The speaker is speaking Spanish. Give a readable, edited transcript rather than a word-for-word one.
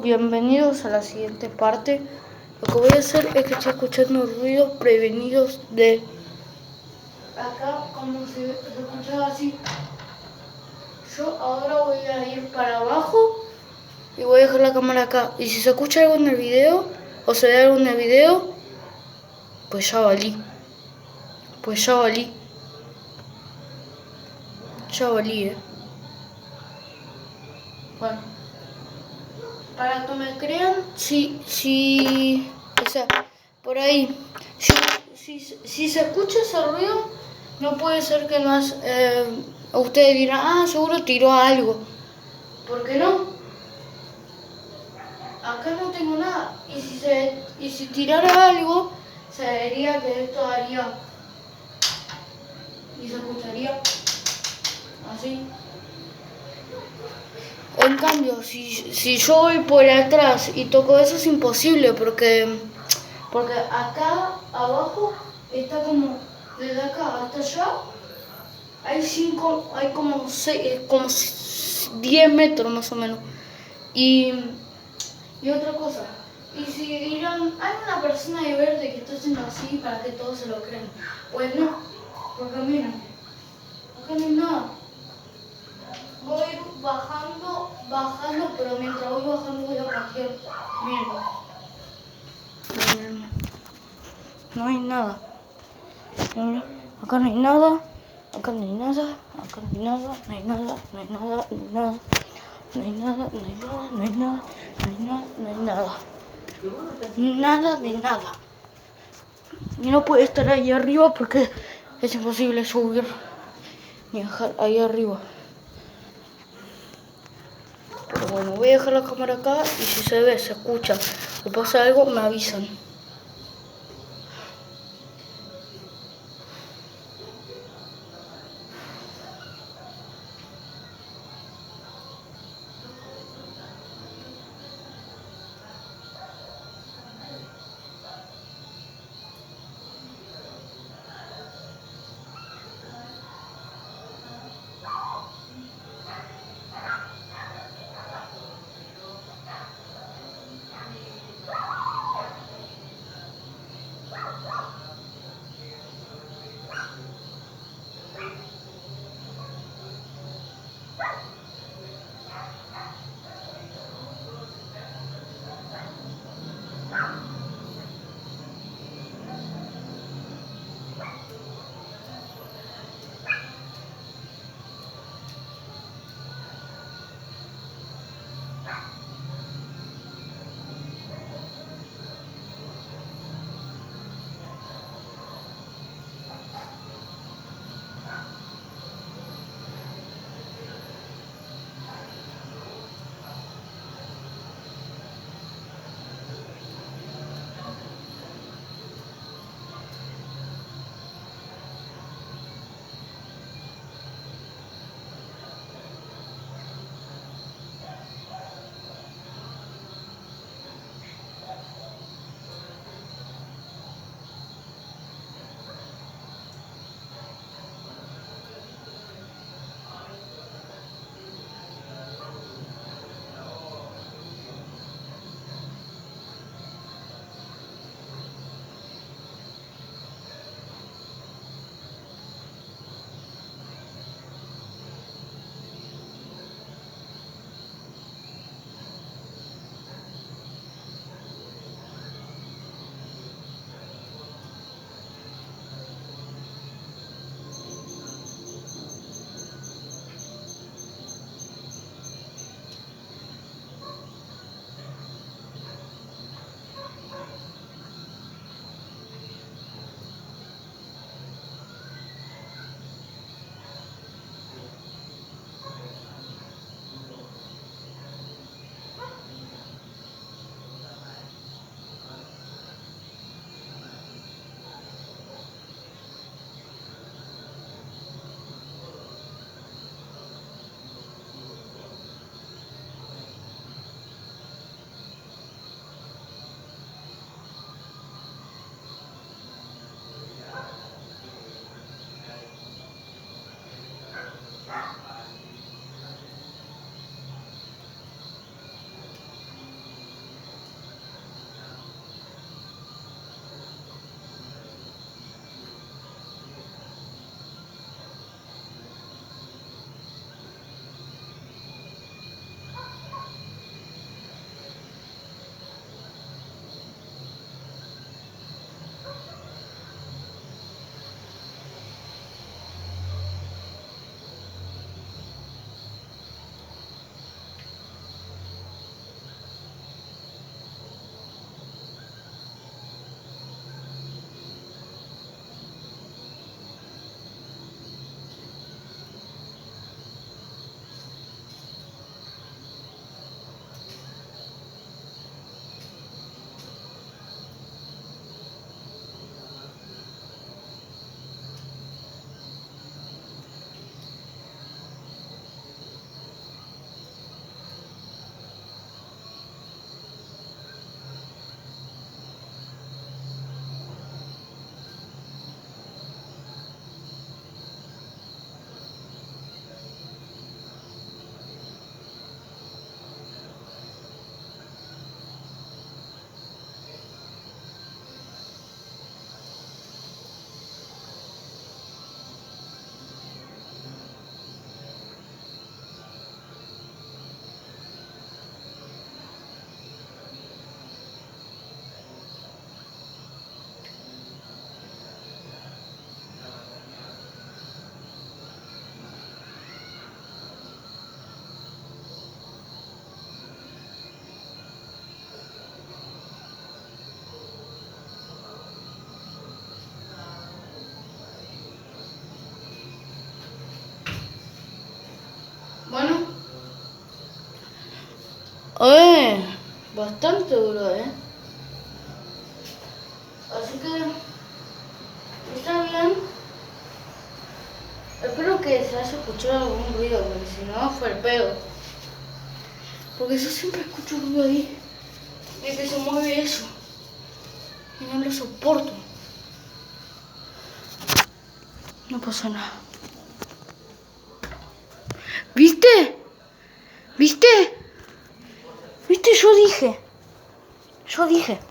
Bienvenidos a la siguiente parte. Lo que voy a hacer es que estoy escuchando ruidos prevenidos de acá, como se escuchaba así. Yo ahora voy a ir para abajo y voy a dejar la cámara acá. Y si se escucha algo en el video o se ve algo en el video, pues ya valí. Ya valí. Bueno, para que me crean, o sea, por ahí, si se escucha ese ruido, no puede ser que más, ustedes dirán, seguro tiró algo. ¿Por qué no? Acá no tengo nada. Y si tirara algo, se vería que esto haría, y se escucharía así. En cambio, si yo voy por atrás y toco eso, es imposible porque acá abajo está como, desde acá hasta allá, hay como 10 metros más o menos. Y otra cosa, y si dirán, hay una persona de verde que está haciendo así para que todos se lo crean. Pues no, porque miren, acá no hay nada. Voy a ir bajando, pero mientras voy bajando voy a cambiar. Miren. No hay nada. Miren. Acá no hay nada. Acá no hay nada. Acá no hay nada. No hay nada. No hay nada. No hay nada. No hay nada. No hay nada. No hay nada. No hay nada. Nada de nada. Y no puede estar ahí arriba porque es imposible subir ni bajar ahí arriba. Pero bueno, voy a dejar la cámara acá y si se ve, se escucha o pasa algo, me avisan. Bastante duro, Así que está bien. Espero que se haya escuchado algún ruido, porque si no fue el pedo. Porque yo siempre escucho ruido ahí. Y que se mueve eso. Y no lo soporto. No pasa nada. ¿Viste? ¿Viste? ¿Viste? Yo dije.